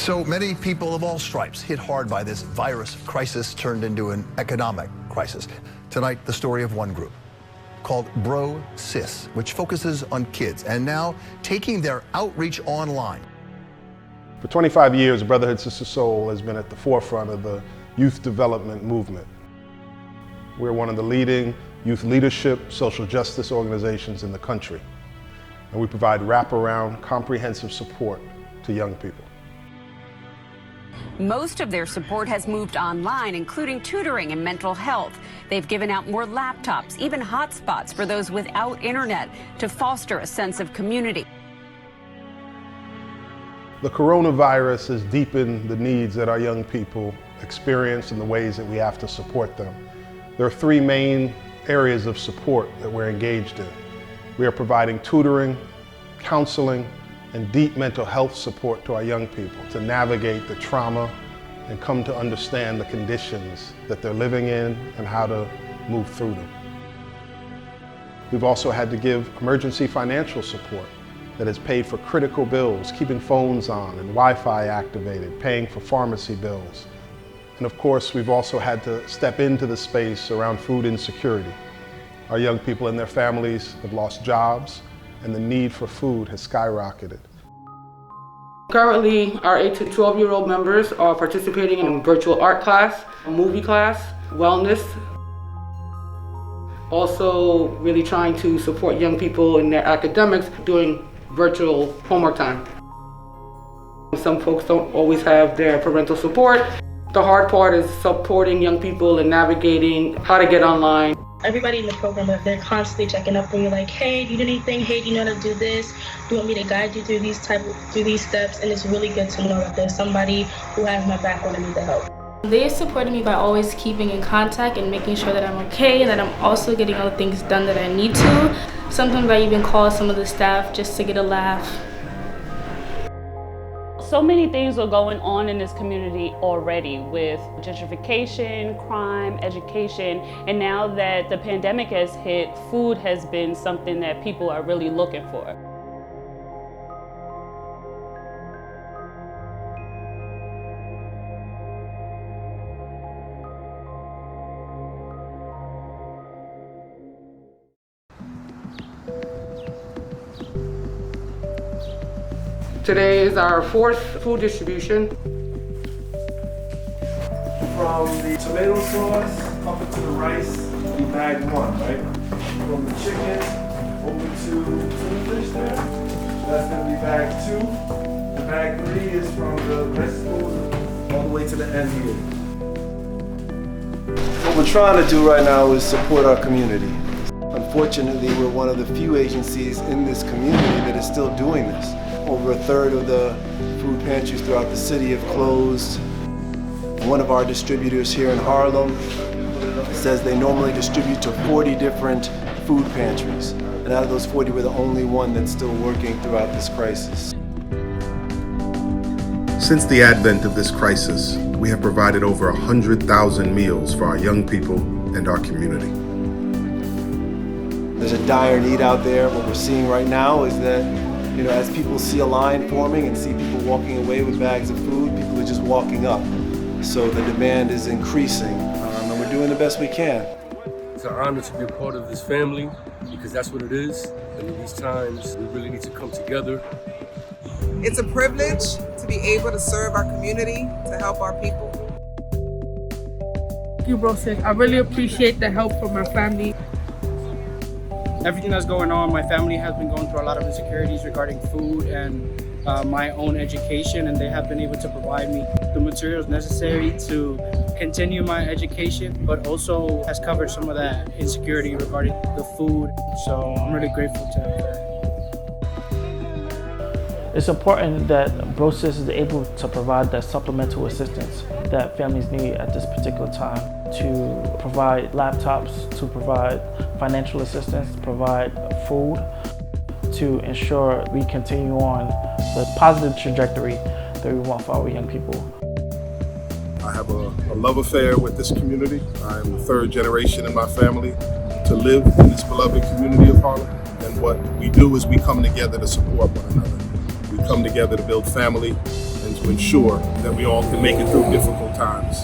So many people of all stripes hit hard by this virus crisis turned into an economic crisis. Tonight, the story of one group called Brotherhood, which focuses on kids and now taking their outreach online. For 25 years, Brotherhood Sister Soul has been at the forefront of the youth development movement. We're one of the leading youth leadership, social justice organizations in the country. And we provide wraparound, comprehensive support to young people. Most of their support has moved online, including tutoring and mental health. They've given out more laptops, even hotspots for those without internet, to foster a sense of community. The coronavirus has deepened the needs that our young people experience and the ways that we have to support them. There are three main areas of support that we're engaged in. We are providing tutoring, counseling, and deep mental health support to our young people to navigate the trauma and come to understand the conditions that they're living in and how to move through them. We've also had to give emergency financial support that has paid for critical bills, keeping phones on and Wi-Fi activated, paying for pharmacy bills. And of course, we've also had to step into the space around food insecurity. Our young people and their families have lost jobs, and the need for food has skyrocketed. Currently, our 8 to 12-year-old members are participating in a virtual art class, a movie class, wellness. Also really trying to support young people in their academics doing virtual homework time. Some folks don't always have their parental support. The hard part is supporting young people and navigating how to get online. Everybody in the program, they're constantly checking up on you, like, hey, do you need anything? Hey, do you know how to do this? Do you want me to guide you through these steps? And it's really good to know that there's somebody who has my back when I need the help. They supported me by always keeping in contact and making sure that I'm okay and that I'm also getting all the things done that I need to. Sometimes I even call some of the staff just to get a laugh. So many things are going on in this community already with gentrification, crime, education, and now that the pandemic has hit, food has been something that people are really looking for. Today is our fourth food distribution. From the tomato sauce up into the rice, we bag one, right? From the chicken over to the fish there, that's gonna be bag two. The bag three is from the vegetables all the way to the end here. What we're trying to do right now is support our community. Unfortunately, we're one of the few agencies in this community that is still doing this. Over a third of the food pantries throughout the city have closed. One of our distributors here in Harlem says they normally distribute to 40 different food pantries. And out of those 40, we're the only one that's still working throughout this crisis. Since the advent of this crisis, we have provided over 100,000 meals for our young people and our community. There's a dire need out there. What we're seeing right now is that as people see a line forming and see people walking away with bags of food, people are just walking up. So the demand is increasing, and we're doing the best we can. It's an honor to be a part of this family, because that's what it is. And in these times, we really need to come together. It's a privilege to be able to serve our community, to help our people. Thank you, Brotherhood. I really appreciate the help from my family. Everything that's going on, my family has been going through a lot of insecurities regarding food and my own education, and they have been able to provide me the materials necessary to continue my education, but also has covered some of that insecurity regarding the food. So I'm really grateful to them. It's important that Brotherhood is able to provide that supplemental assistance that families need at this particular time, to provide laptops, to provide financial assistance, to provide food, to ensure we continue on the positive trajectory that we want for our young people. I have a love affair with this community. I am the third generation in my family to live in this beloved community of Harlem. And what we do is we come together to support one another. We come together to build family and to ensure that we all can make it through difficult times.